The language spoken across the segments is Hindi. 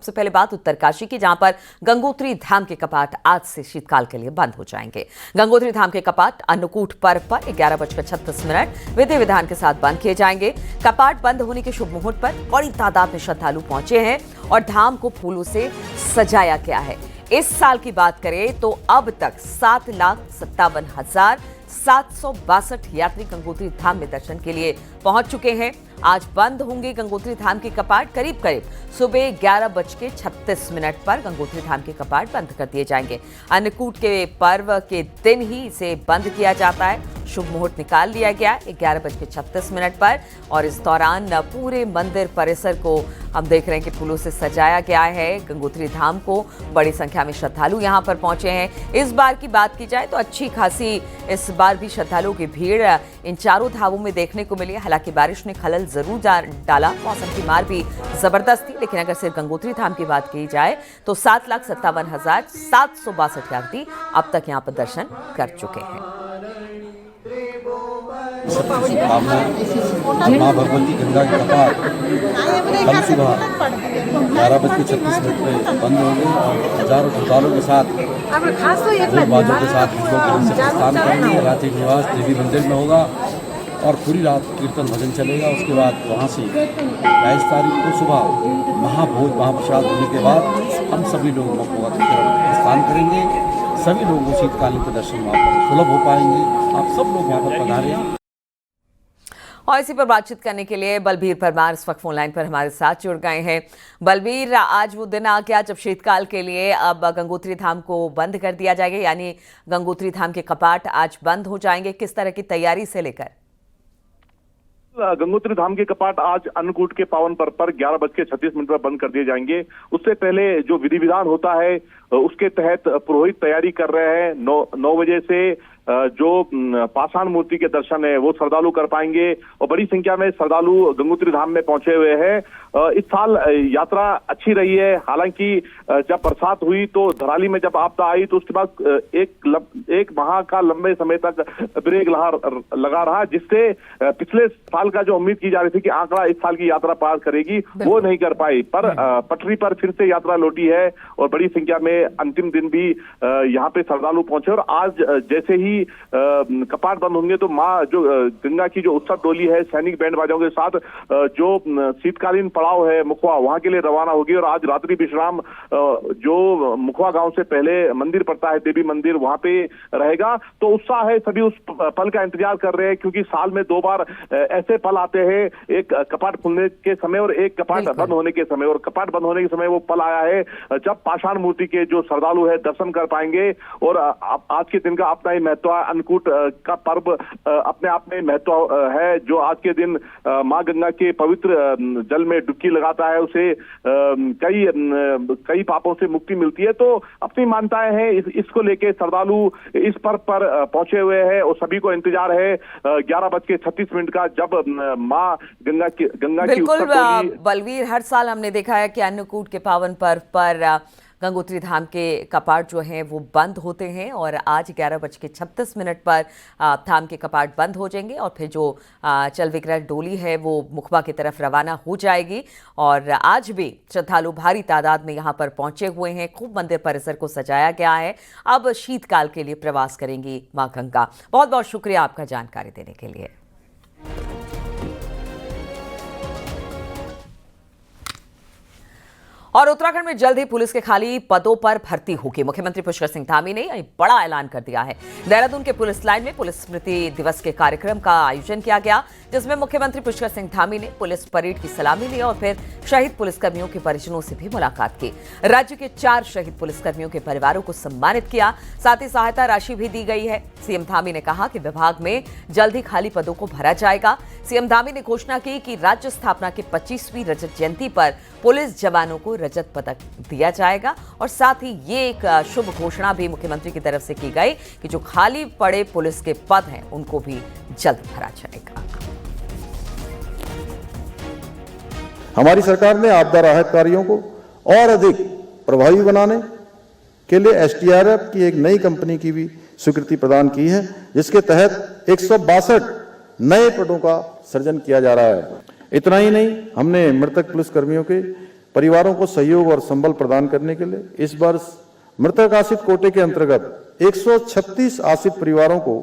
सबसे पहले बात उत्तरकाशी की, जहां पर गंगोत्री धाम के कपाट आज से शीतकाल के लिए बंद हो जाएंगे। गंगोत्री धाम के कपाट अन्नकूट पर्व पर 11:36 विधि विधान के साथ बंद किए जाएंगे। कपाट बंद होने के शुभ मुहूर्त पर बड़ी तादाद में श्रद्धालु पहुंचे हैं और धाम को फूलों से सजाया गया है। इस साल की बात करें तो अब तक 7,57,762 यात्री गंगोत्री धाम में दर्शन के लिए पहुंच चुके हैं। आज बंद होंगे गंगोत्री धाम के कपाट। करीब करीब सुबह 11:36 पर गंगोत्री धाम के कपाट बंद कर दिए जाएंगे। अन्नकूट के पर्व के दिन ही इसे बंद किया जाता है। शुभ मुहूर्त निकाल लिया गया 11:36 पर और इस दौरान पूरे मंदिर परिसर को हम देख रहे हैं कि फूलों से सजाया गया है। गंगोत्री धाम को बड़ी संख्या में श्रद्धालु यहां पर पहुंचे हैं। इस बार की बात की जाए तो अच्छी खासी इस बार भी श्रद्धालुओं की भीड़ इन चारों धामों में देखने को मिली है। हालांकि बारिश ने खलल जरूर डाला, मौसम की मार भी जबरदस्त थी, लेकिन अगर सिर्फ गंगोत्री धाम की बात की जाए तो 7,57,762 यात्री अब तक यहां पर दर्शन कर चुके हैं। मां भगवती गंगा के कपाट कल सुबह 11:36 पे बंद होंगे और हजारों श्रद्धालुओं के साथ बाजों के साथ स्नान करेंगे। रात्रि निवास देवी मंदिर में होगा और पूरी रात कीर्तन भजन चलेगा। उसके बाद वहाँ से 22 तारीख को सुबह महाभोज महाप्रसाद होने के बाद हम सभी लोग स्नान करेंगे। सभी लोगों को शीतकालीन के दर्शन वहाँ पर सुलभ हो पाएंगे। आप सब लोग वहाँ पर पधारें। और इसी पर बातचीत करने के लिए बलबीर परमार इस वक्त फोन लाइन पर हमारे साथ जुड़ गए हैं। बलबीर, आज वो दिन आ गया जब शीतकाल के लिए अब गंगोत्री धाम को बंद कर दिया जाएगा, यानी गंगोत्री धाम के कपाट आज बंद हो जाएंगे। किस तरह की तैयारी से लेकर? गंगोत्री धाम के कपाट आज अन्नकूट के पावन पर्व पर 11:36 पर बंद कर दिए जाएंगे। उससे पहले जो विधि विधान होता है उसके तहत पुरोहित तैयारी कर रहे हैं। 9 बजे से जो पाषाण मूर्ति के दर्शन है वो श्रद्धालु कर पाएंगे और बड़ी संख्या में श्रद्धालु गंगोत्री धाम में पहुंचे हुए हैं। इस साल यात्रा अच्छी रही है। हालांकि जब बरसात हुई तो धराली में जब आपदा आई तो उसके बाद एक माह का लंबे समय तक ब्रेक लगा रहा, जिससे पिछले साल का जो उम्मीद की जा रही थी कि आंकड़ा इस साल की यात्रा पार करेगी वो नहीं कर पाई। पर पटरी पर फिर से यात्रा लौटी है और बड़ी संख्या में अंतिम दिन भी यहाँ पे श्रद्धालु पहुंचे। और आज जैसे ही कपाट बंद होंगे तो माँ जो गंगा की जो उत्सव टोली है सैनिक बैंड बाजाओं के साथ जो शीतकालीन पड़ाव है मुखवा वहां के लिए रवाना होगी। और आज रात्रि विश्राम जो मुखवा गांव से पहले मंदिर पड़ता है देवी मंदिर, वहां पे रहेगा। तो उत्साह है, सभी उस पल का इंतजार कर रहे हैं क्योंकि साल में 2 बार ऐसे पल आते हैं, एक कपाट खुलने के समय और एक कपाट बंद होने के समय। और कपाट बंद होने के समय वो पल आया है जब पाषाण मूर्ति के जो श्रद्धालु है दर्शन कर पाएंगे। और आज के दिन का अपना ही महत्व, अन्नकूट का पर्व अपने आप में महत्व है। जो आज के दिन मां गंगा के पवित्र जल में डुबकी लगाता है उसे कई पापों से मुक्ति मिलती है। तो अपनी मान्यताएं हैं, इसको लेके श्रद्धालु इस पर्व पर पहुंचे हुए हैं और सभी को इंतजार है 11:36 का जब मां गंगा की बिल्कुल बलवीर, हर साल हमने देखा है कि अन्नकूट के पावन पर्व पर गंगोत्री धाम के कपाट जो हैं वो बंद होते हैं और आज 11:36 पर धाम के कपाट बंद हो जाएंगे और फिर जो चल विग्रह डोली है वो मुखबा की तरफ रवाना हो जाएगी। और आज भी श्रद्धालु भारी तादाद में यहाँ पर पहुंचे हुए हैं। खूब मंदिर परिसर को सजाया गया है। अब शीतकाल के लिए प्रवास करेंगी मां गंगा। बहुत बहुत शुक्रिया आपका जानकारी देने के लिए। और उत्तराखंड में जल्द ही पुलिस के खाली पदों पर भर्ती होगी। मुख्यमंत्री पुष्कर सिंह धामी ने बड़ा ऐलान कर दिया है। देहरादून के पुलिस लाइन में पुलिस स्मृति दिवस के कार्यक्रम का आयोजन किया गया, जिसमें मुख्यमंत्री पुष्कर सिंह धामी ने पुलिस परेड की सलामी ली और फिर शहीद पुलिसकर्मियों के परिजनों से भी मुलाकात की। राज्य के 4 शहीद पुलिसकर्मियों के परिवारों को सम्मानित किया, साथ ही सहायता राशि भी दी गई है। सीएम धामी ने कहा कि विभाग में जल्द ही खाली पदों को भरा जाएगा। सीएम धामी ने घोषणा की कि राज्य स्थापना की 25वीं रजत जयंती पर पुलिस जवानों को रजत पदक दिया जाएगा। और साथ ही ये एक शुभ घोषणा भी मुख्यमंत्री की तरफ से की गई कि जो खाली पड़े पुलिस के पद हैं उनको भी जल्द भरा जाएगा। हमारी सरकार ने आपदा राहत कार्यों को और अधिक प्रभावी बनाने के लिए एसडीआरएफ की एक नई कंपनी की भी स्वीकृति प्रदान की है, जिसके तहत 162 नए पदों का सृजन किया जा रहा है। इतना ही नहीं, हमने मृतक पुलिसकर्मियों के परिवारों को सहयोग और संबल प्रदान करने के लिए इस वर्ष मृतक आश्रित कोटे के अंतर्गत 136 आश्रित परिवारों को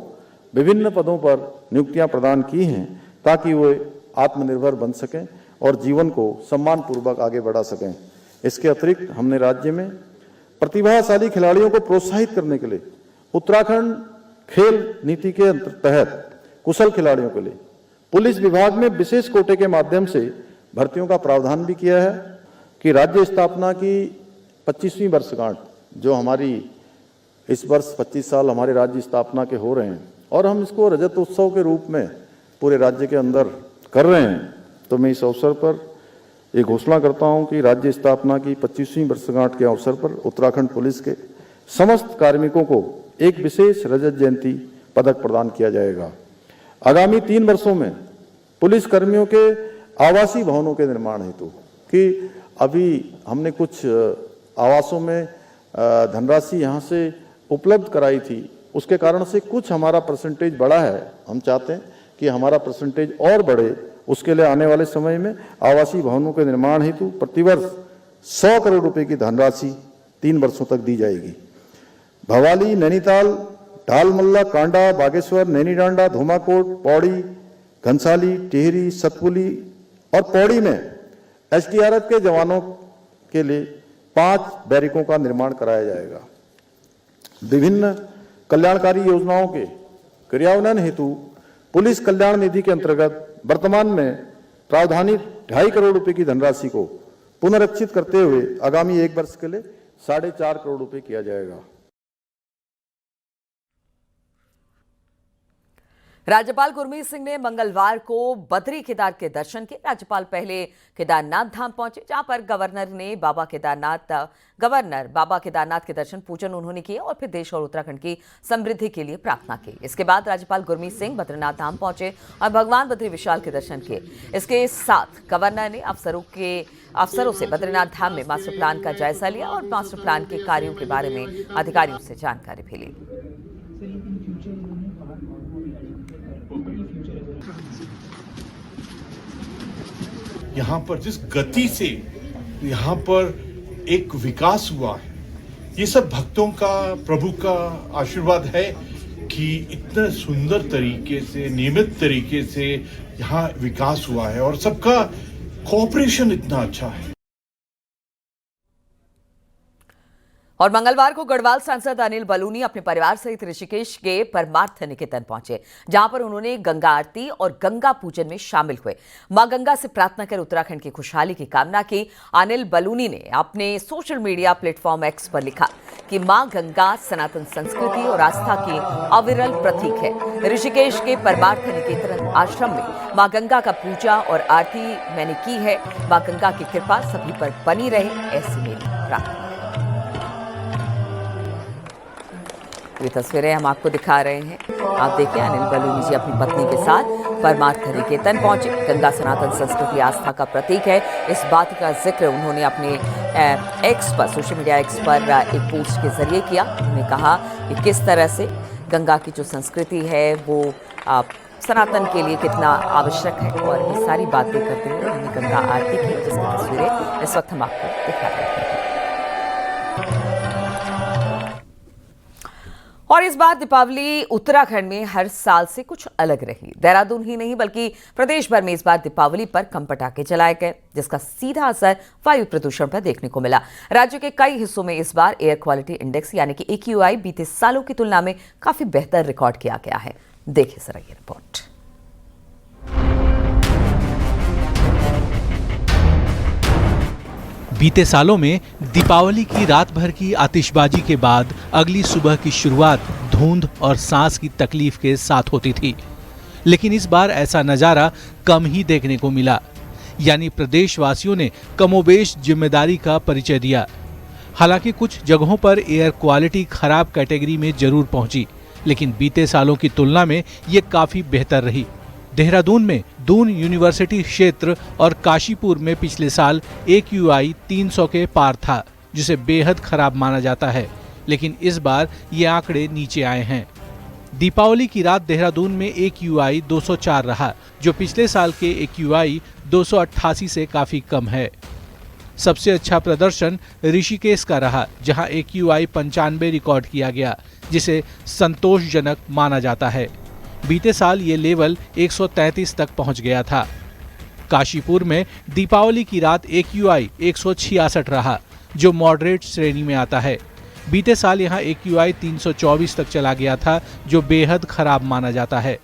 विभिन्न पदों पर नियुक्तियां प्रदान की हैं ताकि वे आत्मनिर्भर बन सकें और जीवन को सम्मान पूर्वक आगे बढ़ा सकें। इसके अतिरिक्त हमने राज्य में प्रतिभाशाली खिलाड़ियों को प्रोत्साहित करने के लिए उत्तराखंड खेल नीति के तहत कुशल खिलाड़ियों के लिए पुलिस विभाग में विशेष कोटे के माध्यम से भर्तियों का प्रावधान भी किया है कि राज्य स्थापना की 25वीं वर्षगांठ जो हमारी इस वर्ष 25 साल हमारे राज्य स्थापना के हो रहे हैं और हम इसको रजत उत्सव के रूप में पूरे राज्य के अंदर कर रहे हैं, तो मैं इस अवसर पर ये घोषणा करता हूं कि राज्य स्थापना की 25वीं वर्षगांठ के अवसर पर उत्तराखंड पुलिस के समस्त कार्मिकों को एक विशेष रजत जयंती पदक प्रदान किया जाएगा। आगामी 3 वर्षों में पुलिस कर्मियों के आवासीय भवनों के निर्माण हेतु कि अभी हमने कुछ आवासों में धनराशि यहाँ से उपलब्ध कराई थी, उसके कारण से कुछ हमारा परसेंटेज बढ़ा है। हम चाहते हैं कि हमारा परसेंटेज और बढ़े। उसके लिए आने वाले समय में आवासीय भवनों के निर्माण हेतु प्रतिवर्ष 100 करोड़ रुपए की धनराशि 3 वर्षों तक दी जाएगी। भवाली, नैनीताल, ढालमल्ला, कांडा, बागेश्वर, नैनीडांडा, धूमाकोट, पौड़ी, घनसाली, टिहरी, सतपुली और पौड़ी में एसडीआरएफ के जवानों के लिए 5 बैरिकों का निर्माण कराया जाएगा। विभिन्न कल्याणकारी योजनाओं के क्रियान्वयन हेतु पुलिस कल्याण निधि के अंतर्गत वर्तमान में प्रावधानित 2.5 करोड़ रुपए की धनराशि को पुनरीक्षित करते हुए आगामी 1 वर्ष के लिए 4.5 करोड़ रुपए किया जाएगा। राज्यपाल गुरमीत सिंह ने मंगलवार को बद्री केदार के दर्शन किए। राज्यपाल पहले केदारनाथ धाम पहुंचे, जहां पर गवर्नर बाबा केदारनाथ के दर्शन पूजन उन्होंने किए और फिर देश और उत्तराखंड की समृद्धि के लिए प्रार्थना की। इसके बाद राज्यपाल गुरमीत सिंह बद्रीनाथ धाम पहुंचे और भगवान बद्री विशाल के दर्शन किए। इसके साथ गवर्नर ने अफसरों से बद्रीनाथ धाम में मास्टर प्लान का जायजा लिया और मास्टर प्लान के कार्यों के बारे में अधिकारियों से जानकारी भी ली। यहाँ पर जिस गति से यहाँ पर एक विकास हुआ है, ये सब भक्तों का, प्रभु का आशीर्वाद है कि इतने सुंदर तरीके से, नियमित तरीके से यहाँ विकास हुआ है और सबका कोऑपरेशन इतना अच्छा है। और मंगलवार को गढ़वाल सांसद अनिल बलूनी अपने परिवार सहित ऋषिकेश के परमार्थ निकेतन पहुंचे, जहां पर उन्होंने गंगा आरती और गंगा पूजन में शामिल हुए। मां गंगा से प्रार्थना कर उत्तराखंड की खुशहाली की कामना की। अनिल बलूनी ने अपने सोशल मीडिया प्लेटफॉर्म एक्स पर लिखा कि मां गंगा सनातन संस्कृति और आस्था की अविरल प्रतीक है। ऋषिकेश के परमार्थ निकेतन आश्रम में मां गंगा का पूजा और आरती मैंने की है। मां गंगा की कृपा सभी पर बनी रहे, ऐसी मेरी प्रार्थना। ये तस्वीरें हम आपको दिखा रहे हैं। आप देखिए, अनिल बलूनी जी अपनी पत्नी के साथ परमार्थ निकेतन पहुंचे। गंगा सनातन संस्कृति आस्था का प्रतीक है, इस बात का जिक्र उन्होंने अपने एक्स पर, सोशल मीडिया एक्स पर एक पोस्ट के जरिए किया। उन्होंने कहा कि किस तरह से गंगा की जो संस्कृति है वो सनातन के लिए कितना आवश्यक है, और ये सारी बातें करते हुए उन्होंने गंगा आरती की, जिसकी तस्वीरें इस वक्त हम आपको दिखा रहे हैं। और इस बार दीपावली उत्तराखंड में हर साल से कुछ अलग रही। देहरादून ही नहीं बल्कि प्रदेश भर में इस बार दीपावली पर कम पटाखे जलाए गए, जिसका सीधा असर वायु प्रदूषण पर देखने को मिला। राज्य के कई हिस्सों में इस बार एयर क्वालिटी इंडेक्स यानी कि AQI बीते सालों की तुलना में काफी बेहतर रिकॉर्ड किया गया है। देखिए जरा ये रिपोर्ट। बीते सालों में दीपावली की रात भर की आतिशबाजी के बाद अगली सुबह की शुरुआत धुंध और सांस की तकलीफ के साथ होती थी, लेकिन इस बार ऐसा नजारा कम ही देखने को मिला। यानी प्रदेशवासियों ने कमोबेश जिम्मेदारी का परिचय दिया। हालांकि कुछ जगहों पर एयर क्वालिटी खराब कैटेगरी में जरूर पहुंची, लेकिन बीते सालों की तुलना में ये काफी बेहतर रही। देहरादून में दून यूनिवर्सिटी क्षेत्र और काशीपुर में पिछले साल AQI 300 के पार था, जिसे बेहद खराब माना जाता है, लेकिन इस बार ये आंकड़े नीचे आए हैं। दीपावली की रात देहरादून में AQI 204 रहा, जो पिछले साल के AQI 288 से काफी कम है। सबसे अच्छा प्रदर्शन ऋषिकेश का रहा, जहां AQI 95 रिकॉर्ड किया गया, जिसे संतोषजनक माना जाता है। बीते साल ये लेवल 133 तक पहुंच गया था। काशीपुर में दीपावली की रात AQI 166 रहा, जो मॉडरेट श्रेणी में आता है। बीते साल यहां AQI 324 तक चला गया था, जो बेहद खराब माना जाता है।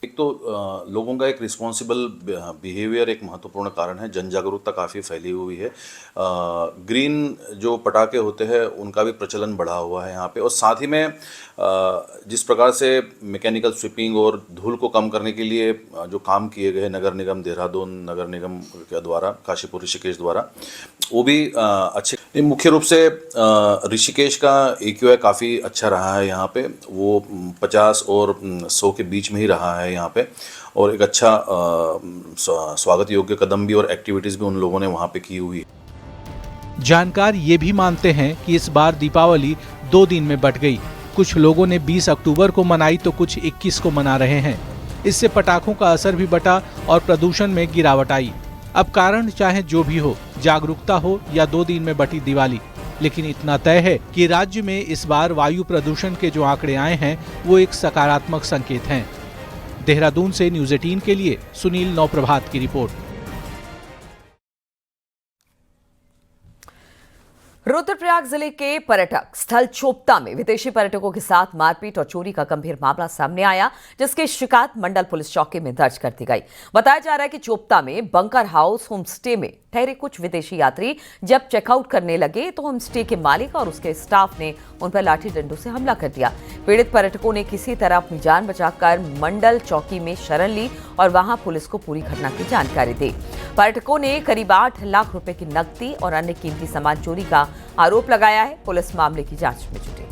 एक तो लोगों का एक रिस्पॉन्सिबल बिहेवियर एक महत्वपूर्ण कारण है। जन जागरूकता काफ़ी फैली हुई है। ग्रीन जो पटाखे होते हैं उनका भी प्रचलन बढ़ा हुआ है यहाँ पे, और साथ ही में जिस प्रकार से मैकेनिकल स्वीपिंग और धूल को कम करने के लिए जो काम किए गए नगर निगम देहरादून नगर निगम के द्वारा, काशीपुर ऋषिकेश द्वारा, वो भी अच्छे। मुख्य रूप से ऋषिकेश का AQI काफ़ी अच्छा रहा है यहाँ पे, वो 50 और 100 के बीच में ही रहा है यहाँ पे, और एक अच्छा स्वागत योग्य कदम भी और एक्टिविटीज़ भी उन लोगों ने वहाँ पे की हुई है। जानकार ये भी मानते हैं कि इस बार दीपावली 2 दिन में बट गई। कुछ लोगों ने 20 अक्टूबर को मनाई तो कुछ 21 को मना रहे हैं। इससे पटाखों का असर भी बटा और प्रदूषण में गिरावट आई। अब कारण चाहे जो भी हो, जागरूकता हो या 2 दिन में बटी दिवाली, लेकिन इतना तय है कि राज्य में इस बार वायु प्रदूषण के जो आंकड़े आए हैं वो एक सकारात्मक संकेत हैं। देहरादून से न्यूज़ 18 के लिए सुनील नौप्रभात की रिपोर्ट। रुद्रप्रयाग जिले के पर्यटक स्थल चोपता में विदेशी पर्यटकों के साथ मारपीट और चोरी का गंभीर मामला सामने आया, जिसकी शिकायत मंडल पुलिस चौकी में दर्ज कर दी गई। बताया जा रहा है कि चोपता में बंकर हाउस होम स्टे में ठहरे कुछ विदेशी यात्री जब चेकआउट करने लगे तो होम स्टे के मालिक और उसके स्टाफ ने उन पर लाठी डंडों से हमला कर दिया। पीड़ित पर्यटकों ने किसी तरह अपनी जान बचाकर मंडल चौकी में शरण ली और वहां पुलिस को पूरी घटना की जानकारी दी। पर्यटकों ने करीब 8 लाख रुपए की नकदी और अन्य कीमती सामान चोरी का आरोप लगाया है। पुलिस मामले की जांच में जुटी है।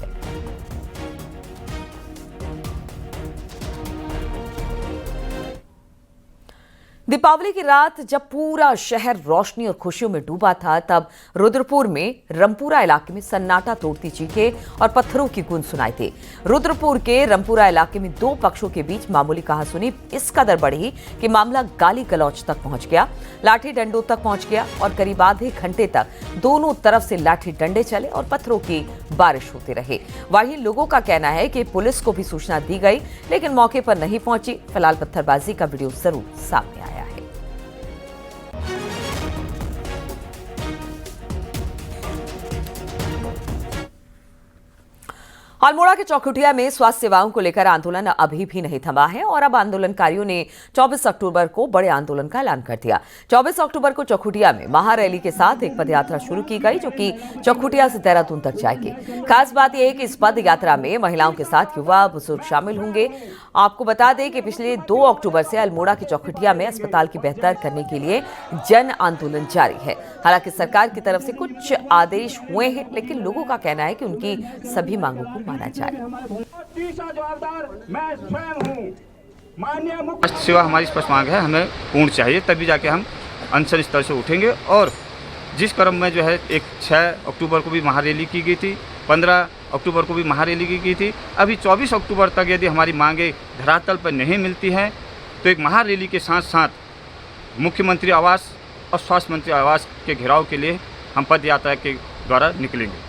दीपावली की रात जब पूरा शहर रोशनी और खुशियों में डूबा था, तब रुद्रपुर में रमपुरा इलाके में सन्नाटा तोड़ती चीखें और पत्थरों की गूंज सुनाई थी। रुद्रपुर के रमपुरा इलाके में 2 पक्षों के बीच मामूली कहासुनी इस कदर बढ़ी कि मामला गाली गलौज तक पहुंच गया, लाठी डंडों तक पहुंच गया और करीब आधे घंटे तक दोनों तरफ से लाठी डंडे चले और पत्थरों की बारिश होती रही। वहीं लोगों का कहना है कि पुलिस को भी सूचना दी गई, लेकिन मौके पर नहीं पहुंची। फिलहाल पत्थरबाजी का वीडियो जरूर सामने आया है। अल्मोड़ा के चौखुटिया में स्वास्थ्य सेवाओं को लेकर आंदोलन अभी भी नहीं थमा है और अब आंदोलनकारियों ने 24 अक्टूबर को बड़े आंदोलन का ऐलान कर दिया। 24 अक्टूबर को चौखुटिया में महारैली के साथ एक पदयात्रा शुरू की गई, जो कि चौखुटिया से देहरादून तक जाएगी। खास बात यह है कि इस पद यात्रा में महिलाओं के साथ युवा बुजुर्ग शामिल होंगे। आपको बता दें कि पिछले 2 अक्टूबर से अल्मोड़ा के चौखुटिया में अस्पताल की बेहतर करने के लिए जन आंदोलन जारी है। हालांकि सरकार की तरफ से कुछ आदेश हुए हैं, लेकिन लोगों का कहना है कि उनकी सभी मांगों को माना जाए। सेवा हमारी स्पष्ट मांग है, हमें पूर्ण चाहिए, तभी जाके हम अनशन स्तर से उठेंगे। और जिस क्रम में जो है एक 6 अक्टूबर को भी महारैली की गई थी, 15 अक्टूबर को भी महारैली की गई थी, अभी 24 अक्टूबर तक यदि हमारी मांगे धरातल पर नहीं मिलती हैं तो एक महारैली के साथ साथ मुख्यमंत्री आवास और स्वास्थ्य मंत्री आवास के घेराव के लिए हम पद यात्रा के द्वारा निकलेंगे।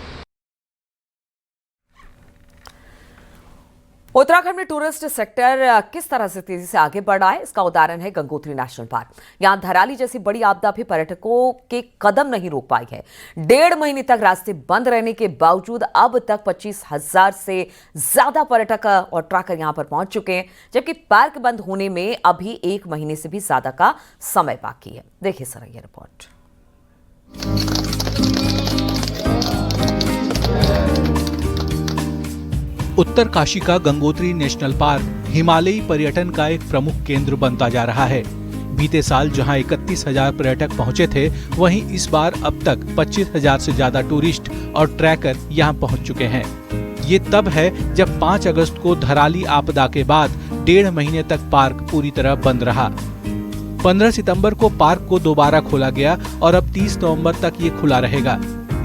उत्तराखंड में टूरिस्ट सेक्टर किस तरह से तेजी से आगे बढ़ रहा है, इसका उदाहरण है गंगोत्री नेशनल पार्क। यहां धराली जैसी बड़ी आपदा भी पर्यटकों के कदम नहीं रोक पाई है। 1.5 महीने तक रास्ते बंद रहने के बावजूद अब तक 25,000 से ज्यादा पर्यटक और ट्रैकर यहां पर पहुंच चुके हैं, जबकि पार्क बंद होने में अभी 1 महीने से भी ज्यादा का समय बाकी है। देखिए सर ये रिपोर्ट। उत्तरकाशी का गंगोत्री नेशनल पार्क हिमालयी पर्यटन का एक प्रमुख केंद्र बनता जा रहा है। बीते साल जहां 31,000 पर्यटक पहुंचे थे, वहीं इस बार अब तक 25,000 से ज्यादा टूरिस्ट और ट्रैकर यहां पहुंच चुके हैं। ये तब है जब 5 अगस्त को धराली आपदा के बाद 1.5 महीने तक पार्क पूरी तरह बंद रहा। 15 सितंबर को पार्क को दोबारा खोला गया और अब 30 नवंबर तक ये खुला रहेगा।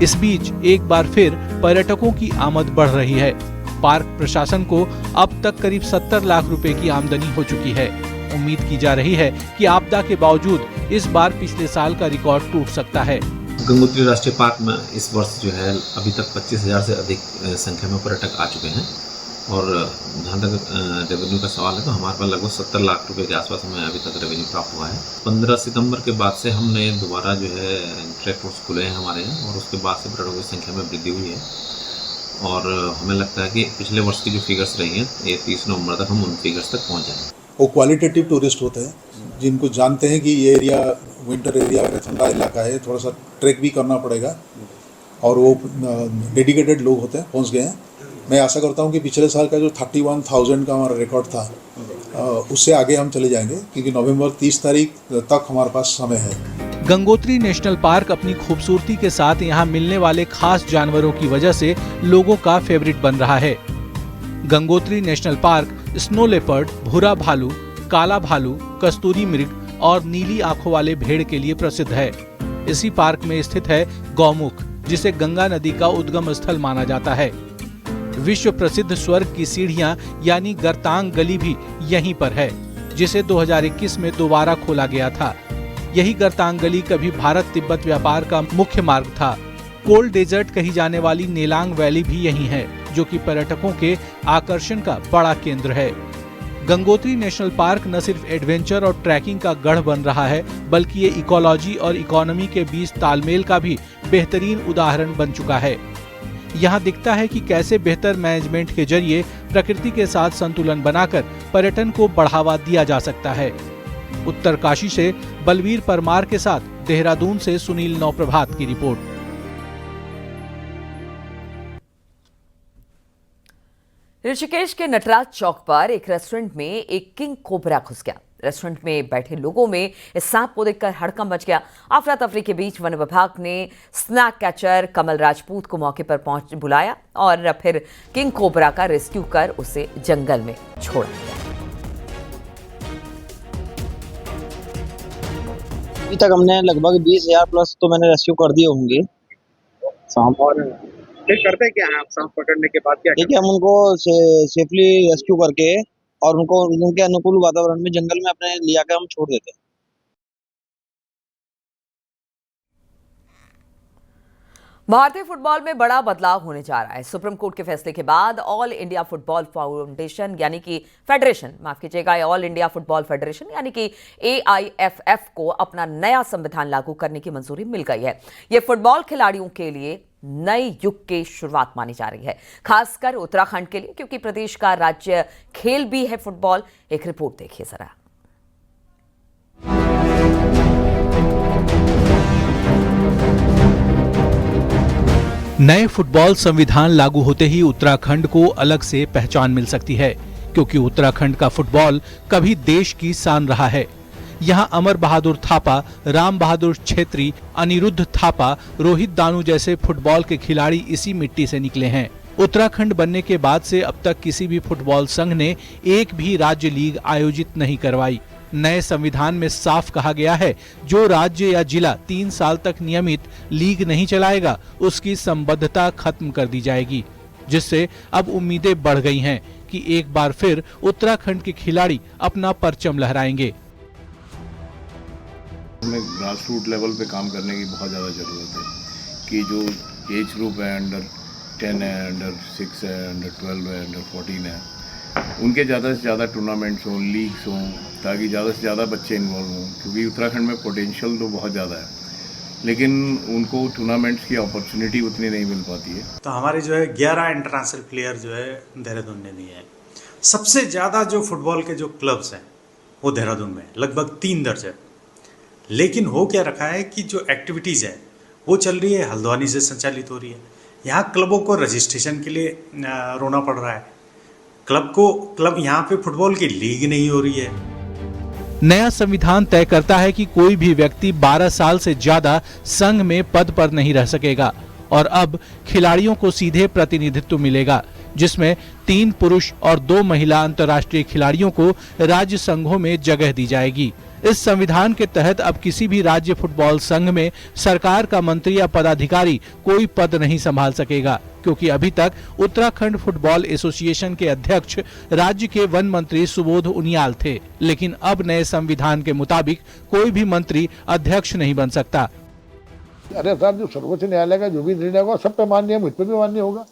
इस बीच एक बार फिर पर्यटकों की आमद बढ़ रही है। पार्क प्रशासन को अब तक करीब 70 लाख रुपए की आमदनी हो चुकी है। उम्मीद की जा रही है कि आपदा के बावजूद इस बार पिछले साल का रिकॉर्ड टूट सकता है। गंगोत्री राष्ट्रीय पार्क में इस वर्ष जो है अभी तक 25,000 से अधिक संख्या में पर्यटक आ चुके हैं और जहाँ तक रेवेन्यू का सवाल है तो हमारे पास लगभग 70 लाख रुपए के आसपास हमें अभी तक रेवेन्यू प्राप्त हुआ है। 15 सितंबर के बाद से हमने दोबारा जो है ट्रैक रोड्स खुले हैं हमारे यहाँ और उसके बाद से पर्यटकों की संख्या में वृद्धि हुई है और हमें लगता है कि पिछले वर्ष की जो फिगर्स रही हैं ये 30 नवंबर तक हम उन फिगर्स तक पहुँच जाएंगे। वो क्वालिटेटिव टूरिस्ट होते हैं जिनको जानते हैं कि ये एरिया विंटर एरिया है, ठंडा इलाका है, थोड़ा सा ट्रैक भी करना पड़ेगा और वो डेडिकेटेड लोग होते हैं, पहुंच गए हैं। मैं आशा करता हूं कि पिछले साल का जो 31,000 का हमारा रिकॉर्ड था उससे आगे हम चले जाएंगे क्योंकि नवंबर 30 तारीख तक हमारे पास समय है। गंगोत्री नेशनल पार्क अपनी खूबसूरती के साथ यहाँ मिलने वाले खास जानवरों की वजह से लोगों का फेवरेट बन रहा है। Gangotri national park snow leopard, भूरा भालू, काला भालू, कस्तूरी मृग और नीली आंखों वाले भेड़ के लिए प्रसिद्ध है। इसी पार्क में स्थित है गौमुख, जिसे गंगा नदी का उद्गम स्थल माना जाता है। विश्व प्रसिद्ध स्वर्ग की सीढ़ियां यानी गर्तांग गली भी यहीं पर है, जिसे 2021 में दोबारा खोला गया था। यही गर्तांग गली कभी भारत तिब्बत व्यापार का मुख्य मार्ग था। कोल्ड डेजर्ट कही जाने वाली नेलांग वैली भी यहीं है, जो कि पर्यटकों के आकर्षण का बड़ा केंद्र है। गंगोत्री नेशनल पार्क न सिर्फ एडवेंचर और ट्रैकिंग का गढ़ बन रहा है, बल्कि ये इकोलॉजी और इकोनॉमी के बीच तालमेल का भी बेहतरीन उदाहरण बन चुका है। यहाँ दिखता है कि कैसे बेहतर मैनेजमेंट के जरिए प्रकृति के साथ संतुलन बनाकर पर्यटन को बढ़ावा दिया जा सकता है। उत्तरकाशी से बलवीर परमार के साथ देहरादून से सुनील नौप्रभात की रिपोर्ट। ऋषिकेश के नटराज चौक पर एक रेस्टोरेंट में एक किंग कोबरा घुस गया। रेस्टोरेंट में बैठे लोगों में इस सांप को देखकर हड़कंप मच गया। अफरा तफरी के बीच वन विभाग ने स्नैक कैचर कमल राजपूत को मौके पर पहुंच बुलाया और फिर किंग कोबरा का रेस्क्यू कर उसे जंगल में छोड़ा गया। अभी तक हमने लगभग 20,000 प्लस तो मैंने रेस्क्यू कर दिए होंगे सांप। और करते क्या हैं आप सांप पकड़ने के बाद? क्या देखिए, हम उनको सेफली रेस्क्यू करके और उनको उनके अनुकूल वातावरण में जंगल में अपने लिया के हम छोड़ देते हैं। भारतीय फुटबॉल में बड़ा बदलाव होने जा रहा है। सुप्रीम कोर्ट के फैसले के बाद ऑल इंडिया फुटबॉल फाउंडेशन यानी कि फेडरेशन, माफ कीजिएगा, ऑल इंडिया फुटबॉल फेडरेशन यानी कि AIFF को अपना नया संविधान लागू करने की मंजूरी मिल गई है। यह फुटबॉल खिलाड़ियों के लिए नए युग की शुरुआत मानी जा रही है, खासकर उत्तराखंड के लिए, क्योंकि प्रदेश का राज्य खेल भी है फुटबॉल। एक रिपोर्ट देखिए जरा। नए फुटबॉल संविधान लागू होते ही उत्तराखंड को अलग से पहचान मिल सकती है, क्योंकि उत्तराखंड का फुटबॉल कभी देश की शान रहा है। यहाँ अमर बहादुर थापा, राम बहादुर छेत्री, अनिरुद्ध थापा, रोहित दानू जैसे फुटबॉल के खिलाड़ी इसी मिट्टी से निकले हैं। उत्तराखंड बनने के बाद से अब तक किसी भी फुटबॉल संघ ने एक भी राज्य लीग आयोजित नहीं करवाई। नए संविधान में साफ कहा गया है, जो राज्य या जिला 3 साल तक नियमित लीग नहीं चलाएगा उसकी संबद्धता खत्म कर दी जाएगी, जिससे अब उम्मीदें बढ़ गई हैं कि एक बार फिर उत्तराखंड के खिलाड़ी अपना परचम लहराएंगे। हमें ग्रास रूट लेवल पे काम करने की बहुत ज़्यादा ज़रूरत है कि जो एज ग्रुप है, अंडर 10 है, अंडर 6 है, अंडर 12 है, अंडर 14 है, उनके ज़्यादा से ज़्यादा टूर्नामेंट्स हों, लीग्स हों, ताकि ज़्यादा से ज़्यादा बच्चे इन्वॉल्व हों, क्योंकि उत्तराखंड में पोटेंशियल तो बहुत ज़्यादा है, लेकिन उनको टूर्नामेंट्स की अपॉर्चुनिटी उतनी नहीं मिल पाती है। तो हमारे जो है 11 इंटरनेशनल प्लेयर जो है देहरादून में नहीं है। सबसे ज़्यादा जो फुटबॉल के जो क्लब्स हैं वो देहरादून में लगभग 3 दर्ज है। लेकिन हो क्या रखा है कि जो एक्टिविटीज़ है वो चल रही है, हल्द्वानी से संचालित हो रही है। यहाँ क्लबों को रजिस्ट्रेशन के लिए रोना पड़ रहा है। क्लब यहाँ पे फुटबॉल की लीग नहीं हो रही है। नया संविधान तय करता है कि कोई भी व्यक्ति 12 साल से ज्यादा संघ में पद पर नहीं रह सकेगा और अब खिलाड़ियों को सीधे प्रतिनिधित्व मिलेगा, जिसमें 3 पुरुष और 2 महिला अंतर्राष्ट्रीय खिलाड़ियों को राज्य संघों में जगह दी जाएगी। इस संविधान के तहत अब किसी भी राज्य फुटबॉल संघ में सरकार का मंत्री या पदाधिकारी कोई पद नहीं संभाल सकेगा, क्योंकि अभी तक उत्तराखंड फुटबॉल एसोसिएशन के अध्यक्ष राज्य के वन मंत्री सुबोध उनियाल थे, लेकिन अब नए संविधान के मुताबिक कोई भी मंत्री अध्यक्ष नहीं बन सकता। अरे साहब, जो सर्वोच्च न्यायालय का जो भी निर्णय होगा सब पे मान्य है, मुझ पे भी मान्य होगा।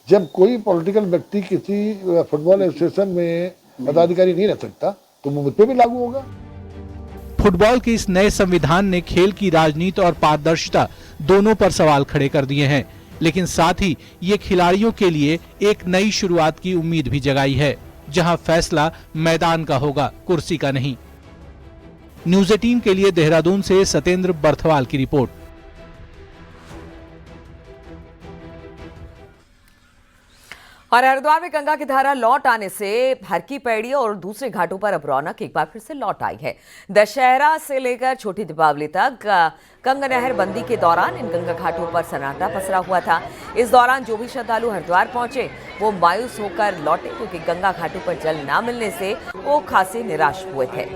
जब कोई पॉलिटिकल व्यक्ति किसी फुटबॉल एसोसिएशन में पदाधिकारी नहीं रह सकता तो मुझ पे भी लागू होगा। फुटबॉल के इस नए संविधान ने खेल की राजनीति और पारदर्शिता दोनों पर सवाल खड़े कर दिए हैं, लेकिन साथ ही ये खिलाड़ियों के लिए एक नई शुरुआत की उम्मीद भी जगाई है, जहां फैसला मैदान का होगा, कुर्सी का नहीं। न्यूज़ 18 के लिए देहरादून से सतेंद्र बर्थवाल की रिपोर्ट। और हरिद्वार में गंगा की धारा लौट आने से हरकी पैड़ी और दूसरे घाटों पर अब रौनक एक बार फिर से लौट आई है। दशहरा से लेकर छोटी दीपावली तक गंगा नहर बंदी के दौरान इन गंगा घाटों पर सन्नाटा पसरा हुआ था। इस दौरान जो भी श्रद्धालु हरिद्वार पहुंचे वो मायूस होकर लौटे, क्योंकि गंगा घाटों पर जल न मिलने से वो खासे निराश हुए थे।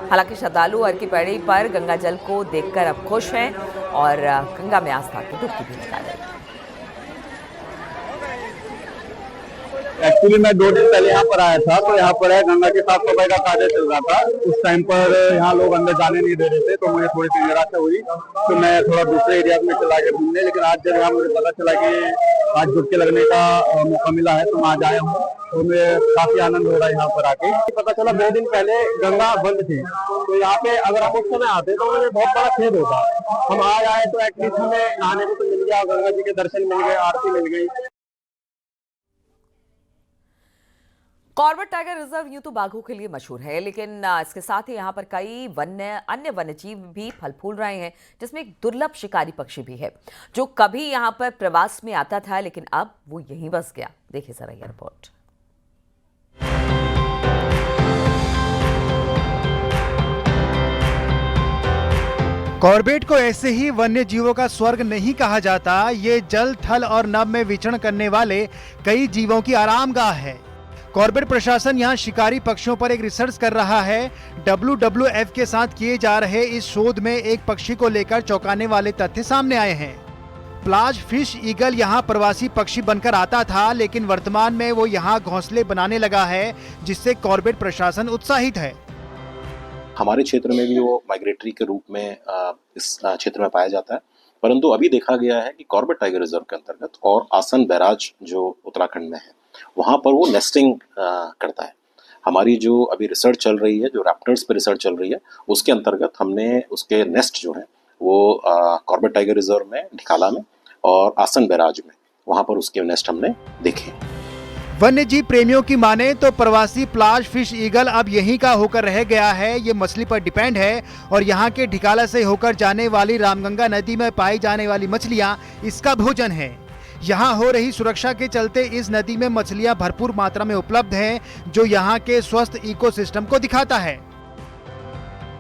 हालांकि श्रद्धालु हरकी पैड़ी पर गंगा जल को देखकर अब खुश हैं और गंगा में आस्था की डुबकी भी लगा रहे हैं। एक्चुअली मैं 2 दिन पहले यहाँ पर आया था, तो यहाँ पर है गंगा की साफ सफाई का कार्य चल रहा था। उस टाइम पर यहाँ लोग अंदर जाने नहीं दे रहे थे, तो मुझे थोड़ी सी निराशा हुई, तो मैं थोड़ा दूसरे एरिया में चला गया घूमने। लेकिन आज जब यहाँ मुझे पता चला कि आज डुबकी लगने का मौका मिला है, तो मैं आज आया हूँ, तो मुझे काफी आनंद हो रहा है यहाँ पर आके। पता चला 2 दिन पहले गंगा बंद थी, तो यहाँ पे अगर हम उस समय आते तो मुझे बहुत बड़ा खेद होता। हम आज आए तो एटलीस्ट हमें नहाने को तो मिल गया, गंगा जी के दर्शन मिल गए, आरती मिल गई। कॉर्बेट टाइगर रिजर्व यूं तो बाघों के लिए मशहूर है, लेकिन इसके साथ ही यहाँ पर कई अन्य वन्यजीव भी फल फूल रहे हैं, जिसमें एक दुर्लभ शिकारी पक्षी भी है जो कभी यहाँ पर प्रवास में आता था, लेकिन अब वो यहीं बस गया। देखिए जरा ये रिपोर्ट। कॉर्बेट को ऐसे ही वन्य जीवों का स्वर्ग नहीं कहा जाता। ये जल, थल और नभ में विचरण करने वाले कई जीवों की आरामगाह है। कॉर्बेट प्रशासन यहाँ शिकारी पक्षियों पर एक रिसर्च कर रहा है। WWF के साथ किए जा रहे इस शोध में एक पक्षी को लेकर चौंकाने वाले तथ्य सामने आए हैं। प्लाज फिश ईगल यहाँ प्रवासी पक्षी बनकर आता था, लेकिन वर्तमान में वो यहाँ घोंसले बनाने लगा है, जिससे कॉर्बेट प्रशासन उत्साहित है। हमारे क्षेत्र में भी वो माइग्रेटरी के रूप में इस क्षेत्र में पाया जाता है, परंतु अभी देखा गया है कि कॉर्बेट टाइगर रिजर्व के अंतर्गत और आसन बैराज जो उत्तराखंड में है, वहाँ पर वो नेस्टिंग करता है। हमारी जो अभी रिसर्च चल रही है, जो रैप्टर्स पे रिसर्च चल रही है, उसके अंतर्गत हमने उसके नेस्ट जो है वो कॉर्बेट टाइगर रिजर्व में, ढिकाला में और आसन बैराज में, वहाँ पर उसके नेस्ट हमने देखे। वन्य जीव प्रेमियों की माने तो प्रवासी प्लाज फिश ईगल अब यहीं का होकर रह गया है। ये मछली पर डिपेंड है और यहाँ के ढिकाला से होकर जाने वाली रामगंगा नदी में पाई जाने वाली मछलियाँ इसका भोजन है। यहाँ हो रही सुरक्षा के चलते इस नदी में मछलियाँ भरपूर मात्रा में उपलब्ध हैं, जो यहाँ के स्वस्थ इकोसिस्टम को दिखाता है।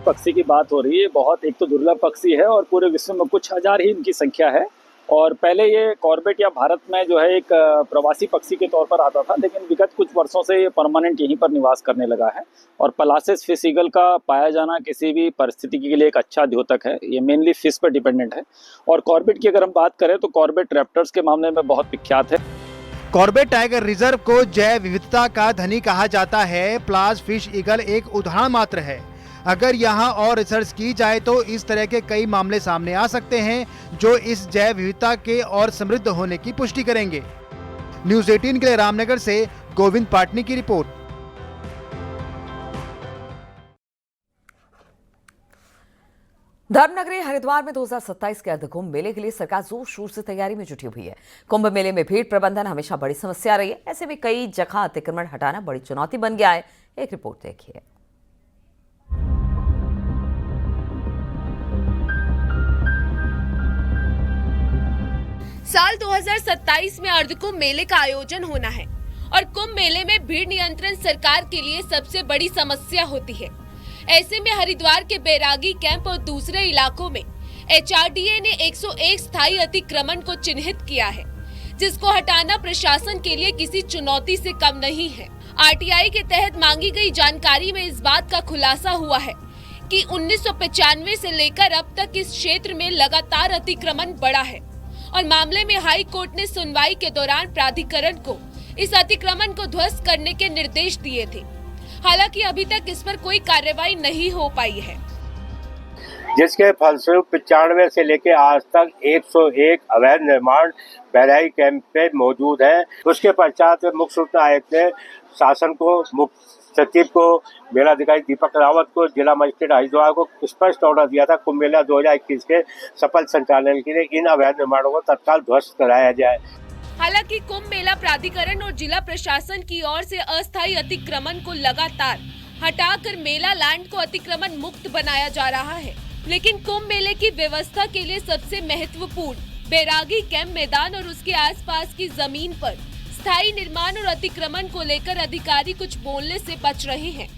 पक्षी की बात हो रही है, बहुत एक तो दुर्लभ पक्षी है और पूरे विश्व में कुछ हजार ही इनकी संख्या है। और पहले ये कॉर्बेट या भारत में जो है एक प्रवासी पक्षी के तौर पर आता था, लेकिन विगत कुछ वर्षों से ये परमानेंट यहीं पर निवास करने लगा है। और पलासेस फिश ईगल का पाया जाना किसी भी परिस्थिति के लिए एक अच्छा द्योतक है। ये मेनली फिश पर डिपेंडेंट है। और कॉर्बेट की अगर हम बात करें तो कॉर्बेट रैप्टर्स के मामले में बहुत विख्यात है। कॉर्बेट टाइगर रिजर्व को जैव विविधता का धनी कहा जाता है। प्लाज फिश ईगल एक उदाहरण मात्र है। अगर यहाँ और रिसर्च की जाए तो इस तरह के कई मामले सामने आ सकते हैं, जो इस जैव विविधता के और समृद्ध होने की पुष्टि करेंगे। न्यूज़ 18 के लिए रामनगर से गोविंद पाटनी की रिपोर्ट। धर्मनगरी हरिद्वार में 2027 के अर्धकुंभ मेले के लिए सरकार जोर शोर से तैयारी में जुटी हुई है। कुंभ मेले में भीड़ प्रबंधन हमेशा बड़ी समस्या रही है। ऐसे में कई जगह अतिक्रमण हटाना बड़ी चुनौती बन गया है। एक रिपोर्ट देखिए। साल 2027 में अर्धकुंभ मेले का आयोजन होना है और कुंभ मेले में भीड़ नियंत्रण सरकार के लिए सबसे बड़ी समस्या होती है। ऐसे में हरिद्वार के बैरागी कैंप और दूसरे इलाकों में HRDA ने 101 स्थायी अतिक्रमण को चिन्हित किया है, जिसको हटाना प्रशासन के लिए किसी चुनौती से कम नहीं है। RTI के तहत मांगी गई जानकारी में इस बात का खुलासा हुआ है कि 1995 से लेकर अब तक इस क्षेत्र में लगातार अतिक्रमण बढ़ा है और मामले में हाई कोर्ट ने सुनवाई के दौरान प्राधिकरण को इस अतिक्रमण को ध्वस्त करने के निर्देश दिए थे। हालांकि अभी तक इस पर कोई कार्रवाई नहीं हो पाई है। जिसके फलस्वरूप 95 से लेकर आज तक 101 अवैध निर्माण बहराई कैंप पे मौजूद है। उसके पश्चात मुख्य सूचना आयुक्त ने शासन को, मुख्य सचिव को, मेलाधिकारी दीपक रावत को, जिला मजिस्ट्रेट हरिद्वार को स्पष्ट ऑर्डर दिया था कुंभ मेला 2021 के सफल संचालन के लिए इन अवैध निर्माणों को तत्काल ध्वस्त कराया जाए। हालांकि कुंभ मेला प्राधिकरण और जिला प्रशासन की ओर से अस्थायी अतिक्रमण को लगातार हटाकर मेला लैंड को अतिक्रमण मुक्त बनाया जा रहा है, लेकिन कुंभ मेले की व्यवस्था के लिए सबसे महत्वपूर्ण बैरागी कैंप मैदान और उसके आसपास की जमीन पर स्थायी निर्माण और अतिक्रमण को लेकर अधिकारी कुछ बोलने से बच रहे हैं।